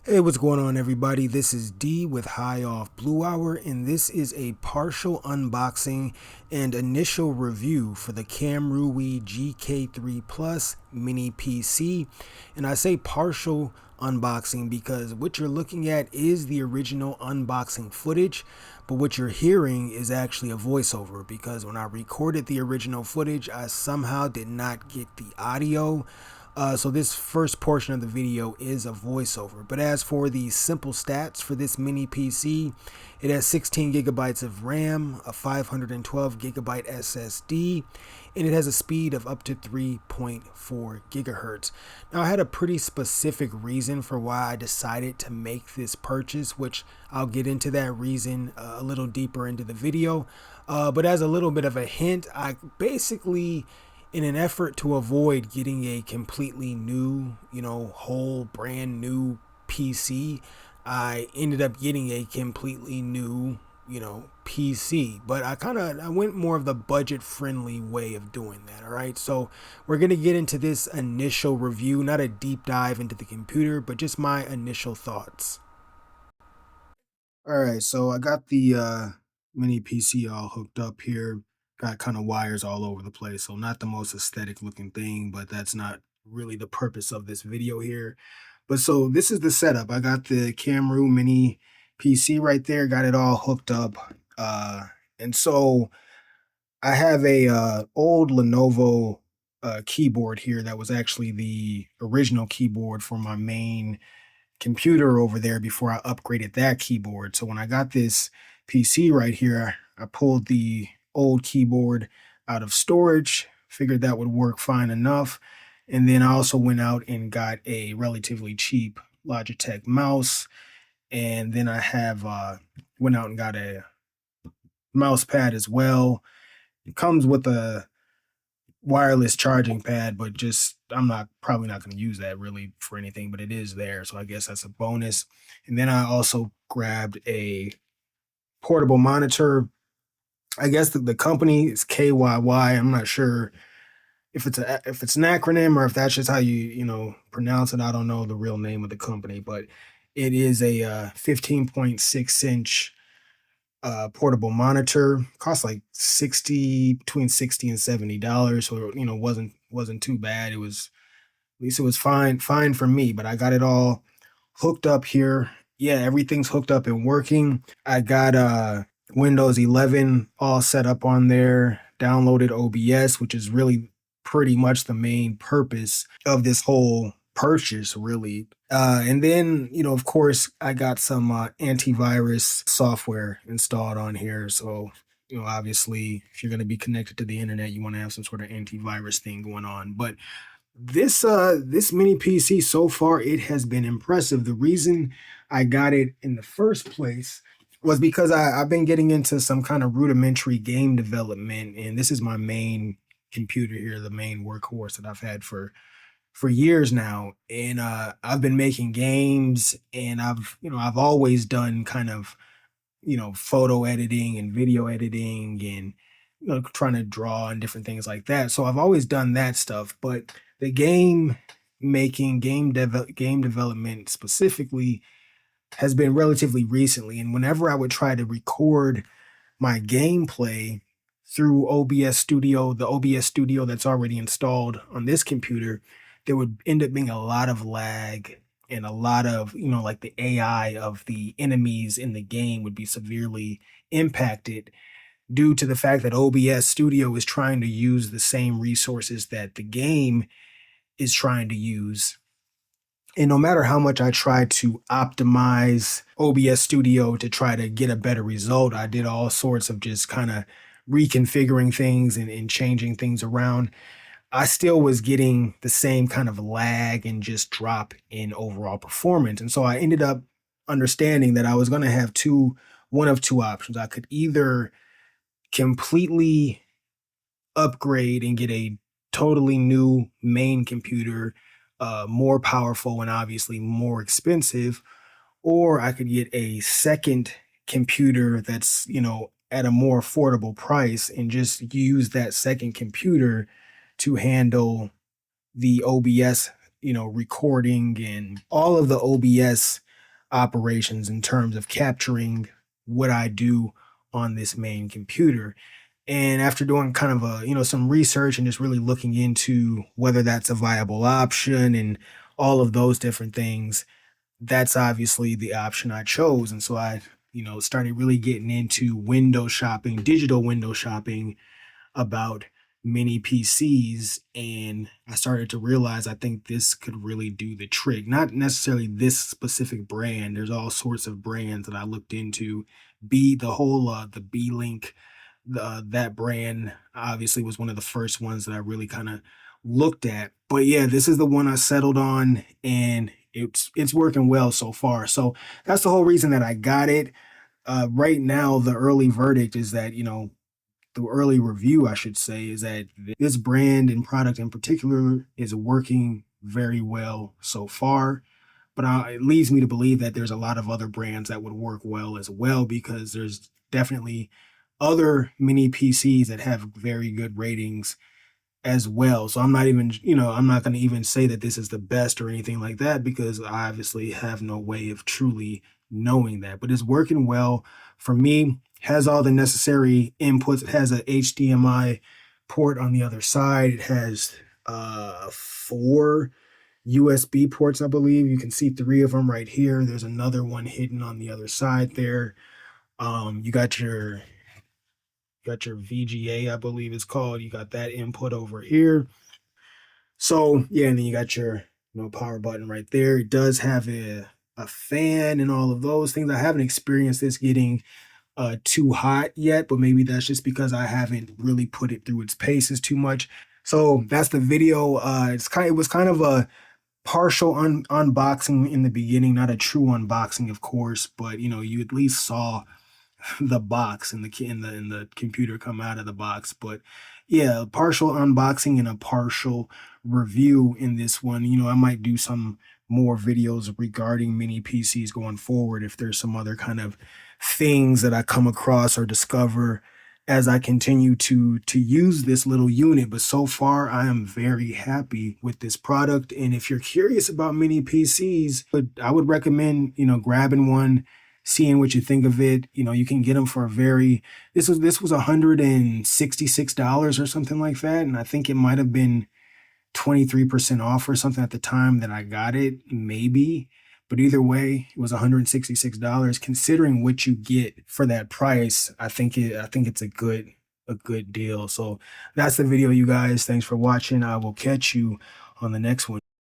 Hey, what's going on, everybody? This is D with High Off Blue Hour, and this is a partial unboxing and initial review for the Kamrui GK3Plus Mini PC. And I say partial unboxing because what you're looking at is the original unboxing footage, but what you're hearing is actually a voiceover because when I recorded the original footage, I somehow did not get the audio. So this first portion of the video is a voiceover. But as for the simple stats for this mini PC, it has 16 gigabytes of RAM, a 512 gigabyte SSD, and it has a speed of up to 3.4 gigahertz. Now, I had a pretty specific reason for why I decided to make this purchase, which I'll get into that reason a little deeper into the video. But as a little bit of a hint, I basically, in an effort to avoid getting a completely new, whole brand new PC, I ended up getting a completely new, PC. But I went more of the budget friendly way of doing that. All right. So we're going to get into this initial review, not a deep dive into the computer, but just my initial thoughts. All right. So I got the mini PC all hooked up here. Got kind of wires all over the place. So not the most aesthetic looking thing, but that's not really the purpose of this video here. But so this is the setup. I got the Kamrui mini PC right there, got it all hooked up. And so I have a old Lenovo keyboard here that was actually the original keyboard for my main computer over there before I upgraded that keyboard. So when I got this PC right here, I pulled the old keyboard out of storage, figured that would work fine enough. And then I also went out and got a relatively cheap Logitech mouse. And then I have went out and got a mouse pad as well. It comes with a wireless charging pad, but just I'm not probably not going to use that really for anything, but it is there. So I guess that's a bonus. And then I also grabbed a portable monitor. I guess the company is KYY. I'm not sure if it's an acronym or if that's just how you pronounce it. I don't know the real name of the company, but it is a 15.6-inch portable monitor. Cost like between $60 and $70. So wasn't too bad. It was, at least it was fine for me. But I got it all hooked up here. Yeah, everything's hooked up and working. I got Windows 11 all set up on there, downloaded OBS, which is really pretty much the main purpose of this whole purchase, really. And then, of course, I got some antivirus software installed on here. So, obviously, if you're going to be connected to the internet, you want to have some sort of antivirus thing going on. But this mini PC so far, it has been impressive. The reason I got it in the first place was because I've been getting into some kind of rudimentary game development, and this is my main computer here, the main workhorse that I've had for years now. And I've been making games, and I've always done kind of photo editing and video editing, and trying to draw and different things like that. So I've always done that stuff, but the game making, game development specifically has been relatively recently. And whenever I would try to record my gameplay through OBS Studio, the OBS Studio that's already installed on this computer, there would end up being a lot of lag, and a lot of, like the AI of the enemies in the game would be severely impacted due to the fact that OBS Studio is trying to use the same resources that the game is trying to use. And no matter how much I tried to optimize OBS Studio to try to get a better result, I did all sorts of just kind of reconfiguring things and changing things around. I still was getting the same kind of lag and just drop in overall performance. And so I ended up understanding that I was going to have one of two options. I could either completely upgrade and get a totally new main computer, more powerful and obviously more expensive, or I could get a second computer that's, at a more affordable price and just use that second computer to handle the OBS, recording and all of the OBS operations in terms of capturing what I do on this main computer. And after doing kind of some research and just really looking into whether that's a viable option and all of those different things, that's obviously the option I chose. And so I, started really getting into window shopping, digital window shopping about mini PCs. And I started to realize I think this could really do the trick. Not necessarily this specific brand. There's all sorts of brands that I looked into. The B-Link, that brand obviously was one of the first ones that I really kind of looked at. But yeah, this is the one I settled on, and it's working well so far. So that's the whole reason that I got it. Right now, the early verdict is that, the early review, I should say, is that this brand and product in particular is working very well so far. But it leads me to believe that there's a lot of other brands that would work well as well, because there's definitely other mini PCs that have very good ratings as well. So I'm not even, I'm not going to even say that this is the best or anything like that, because I obviously have no way of truly knowing that. But it's working well for me. Has all the necessary inputs. It has a HDMI port on the other side. It has 4 USB ports, I believe. You can see 3 of them right here. There's another one hidden on the other side there. You got your VGA, I believe it's called. You got that input over here. So yeah, and then you got your power button right there. It does have a fan and all of those things. I haven't experienced this getting too hot yet, but maybe that's just because I haven't really put it through its paces too much. So that's the video. It was kind of a partial unboxing in the beginning, not a true unboxing, of course, but you at least saw the box and the computer come out of the box. But yeah, a partial unboxing and a partial review in this one. I might do some more videos regarding mini PCs going forward if there's some other kind of things that I come across or discover as I continue to use this little unit. But so far, I am very happy with this product. And if you're curious about mini PCs, I would recommend, grabbing one, seeing what you think of it. You can get them for this was $166 or something like that. And I think it might have been 23% off or something at the time that I got it, maybe. But either way, it was $166. Considering what you get for that price, I think it's a good deal. So that's the video, you guys. Thanks for watching. I will catch you on the next one.